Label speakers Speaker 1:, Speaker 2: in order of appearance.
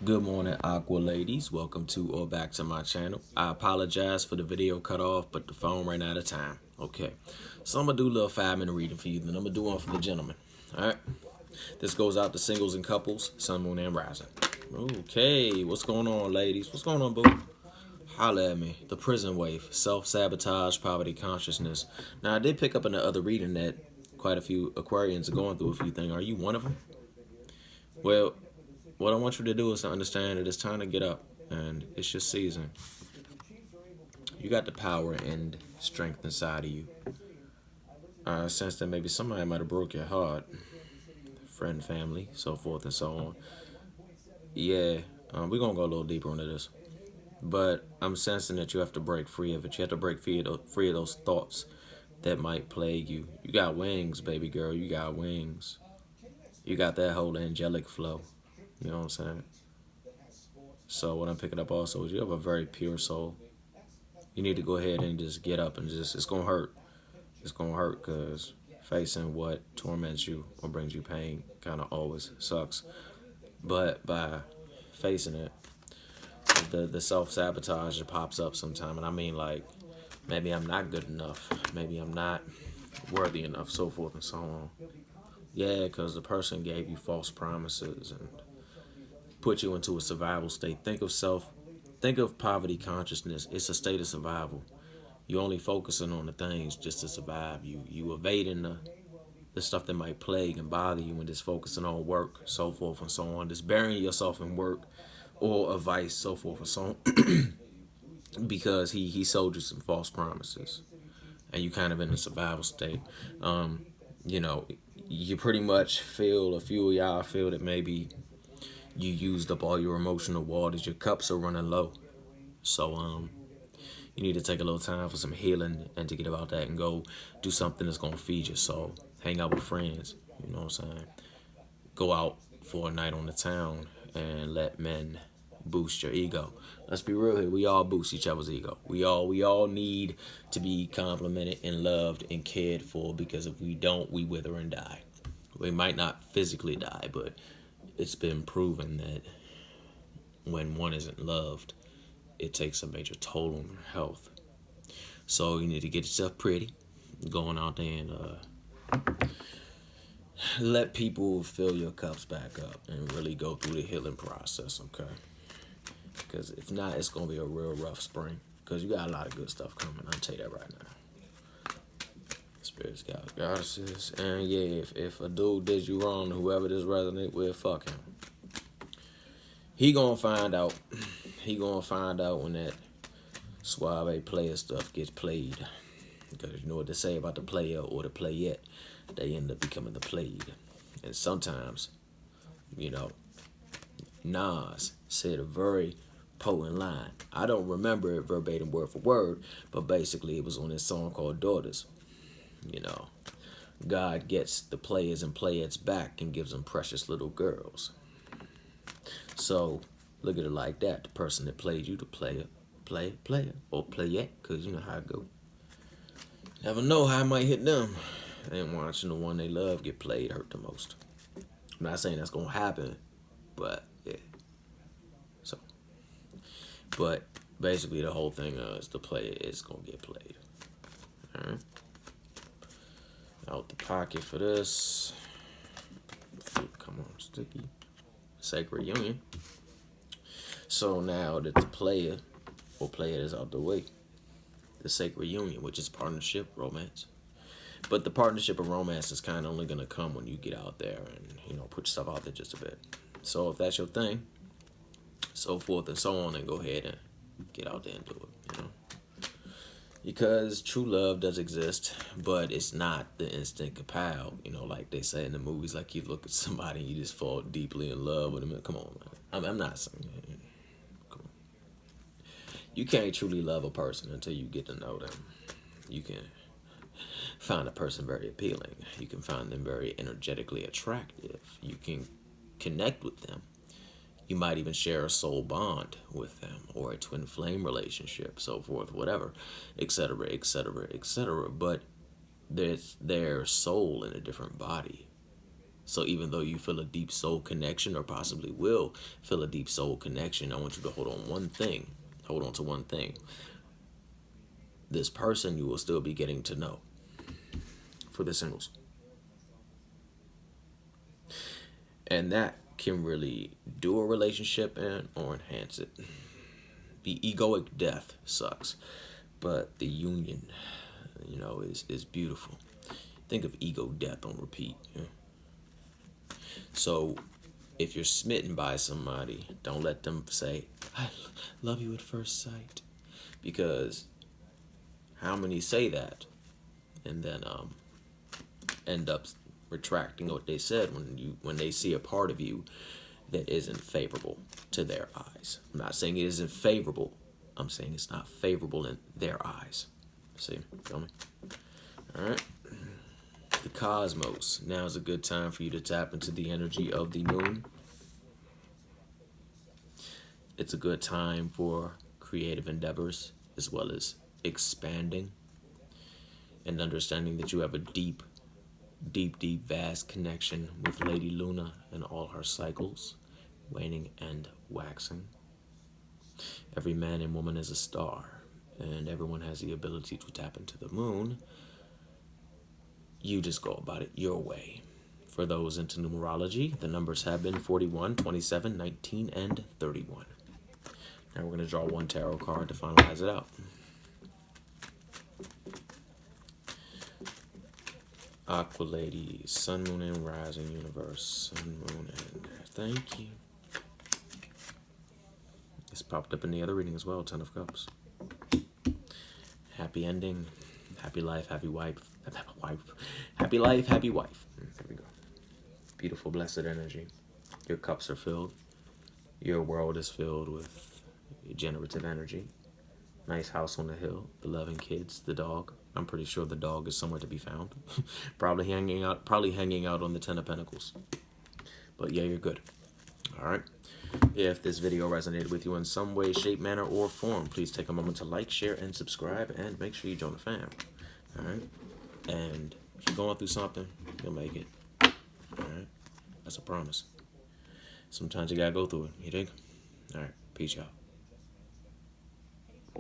Speaker 1: Good morning, Aqua ladies. Welcome to or back to my channel. I apologize for the video cut off, but the phone ran out of time. Okay, so I'm gonna do a little 5-minute reading for you, then I'm gonna do one for the gentleman. All right, this goes out to singles and couples, sun, moon, and rising. Okay, what's going on, ladies? What's going on, boo? Holla at me. The prison wave, self-sabotage, poverty consciousness. Now, I did pick up in the other reading that quite a few Aquarians are going through a few things. Are you one of them? Well, what I want you to do is to understand that it's time to get up and it's your season. You got the power and strength inside of you. I sense that maybe somebody might have broke your heart, friend, family, so forth and so on. Yeah, we're going to go a little deeper into this. But I'm sensing that you have to break free of it. You have to break free of those thoughts that might plague you. You got wings, baby girl. You got wings. You got that whole angelic flow. You know what I'm saying? So what I'm picking up also is you have a very pure soul. You need to go ahead and just get up and it's going to hurt. It's going to hurt because facing what torments you or brings you pain kind of always sucks. But by facing it, the self-sabotage that pops up sometime. And I mean, like, maybe I'm not good enough. Maybe I'm not worthy enough, so forth and so on. Yeah, because the person gave you false promises and put you into a survival state. Think of poverty consciousness. It's a state of survival. You're only focusing on the things just to survive. You evading the stuff that might plague and bother you and just focusing on work, so forth and so on. Just burying yourself in work or a vice, so forth and so on. Because he sold you some false promises. And you kind of in a survival state. You know, you pretty much feel, a few of y'all feel that maybe you used up all your emotional waters. Your cups are running low. So you need to take a little time for some healing and to get about that and go do something that's going to feed your soul. Hang out with friends, you know what I'm saying? Go out for a night on the town and let men boost your ego. Let's be real here. We all boost each other's ego. We all need to be complimented and loved and cared for, because if we don't, we wither and die. We might not physically die, but it's been proven that when one isn't loved, it takes a major toll on their health. So you need to get yourself pretty, going out there and let people fill your cups back up and really go through the healing process, okay? Because if not, it's going to be a real rough spring, because you got a lot of good stuff coming. I'll tell you that right now. Spirits, goddesses, and yeah, if a dude did you wrong, whoever this resonate with, fuck him. He gonna find out. He gonna find out when that suave player stuff gets played. Because you know what they say about the player or the playette, they end up becoming the played. And sometimes, you know, Nas said a very potent line. I don't remember it verbatim word for word, but basically it was on his song called Daughters. You know, God gets the players and playettes back and gives them precious little girls. So look at it like that. The person that played you, the player, or playette, because you know how it go. Never know how it might hit them. And watching the one they love get played hurt the most. I'm not saying that's going to happen, but yeah. So, but basically the whole thing is the player is going to get played. All right. Out the pocket for this. Come on, sticky. Sacred union. So now that the player or player is out the way, the sacred union, which is partnership, romance. But the partnership of romance is kind of only going to come when you get out there and, you know, put yourself out there just a bit. So if that's your thing, so forth and so on, and go ahead and get out there and do it, you know. Because true love does exist, but it's not the instant kapow, you know, like they say in the movies, like you look at somebody and you just fall deeply in love with them. Come on, man. I'm not saying, come on. You can't truly love a person until you get to know them. You can find a person very appealing. You can find them very energetically attractive. You can connect with them. You might even share a soul bond with them, or a twin flame relationship, so forth, whatever, etc., etc., etc. But there's their soul in a different body. So even though you feel a deep soul connection, or possibly will feel a deep soul connection, I want you to hold on one thing. Hold on to one thing. This person you will still be getting to know. For the singles. And that can really do a relationship or enhance it. The egoic death sucks, but the union, is beautiful. Think of ego death on repeat. Yeah? So if you're smitten by somebody, don't let them say, I love you at first sight. Because how many say that and then end up retracting what they said when they see a part of you that isn't favorable to their eyes. I'm not saying it isn't favorable. I'm saying it's not favorable in their eyes. See? Feel me? All right. The cosmos. Now is a good time for you to tap into the energy of the moon. It's a good time for creative endeavors as well as expanding and understanding that you have a deep, vast connection with Lady Luna and all her cycles, waning and waxing. Every man and woman is a star, and everyone has the ability to tap into the moon. You just go about it your way. For those into numerology, the numbers have been 41, 27, 19, and 31. Now we're going to draw one tarot card to finalize it out. Aqua Lady, Sun, Moon, and Rising Universe. Sun, Moon, and thank you. It's popped up in the other reading as well, 10 of Cups. Happy ending, happy life, happy wife. Happy life, happy wife. There we go. Beautiful, blessed energy. Your cups are filled. Your world is filled with generative energy. Nice house on the hill, the loving kids, the dog. I'm pretty sure the dog is somewhere to be found. probably hanging out on the 10 of Pentacles. But yeah, you're good. All right. If this video resonated with you in some way, shape, manner, or form, please take a moment to like, share, and subscribe, and make sure you join the fam. All right. And if you're going through something, you'll make it. All right. That's a promise. Sometimes you gotta go through it. You dig? All right. Peace out.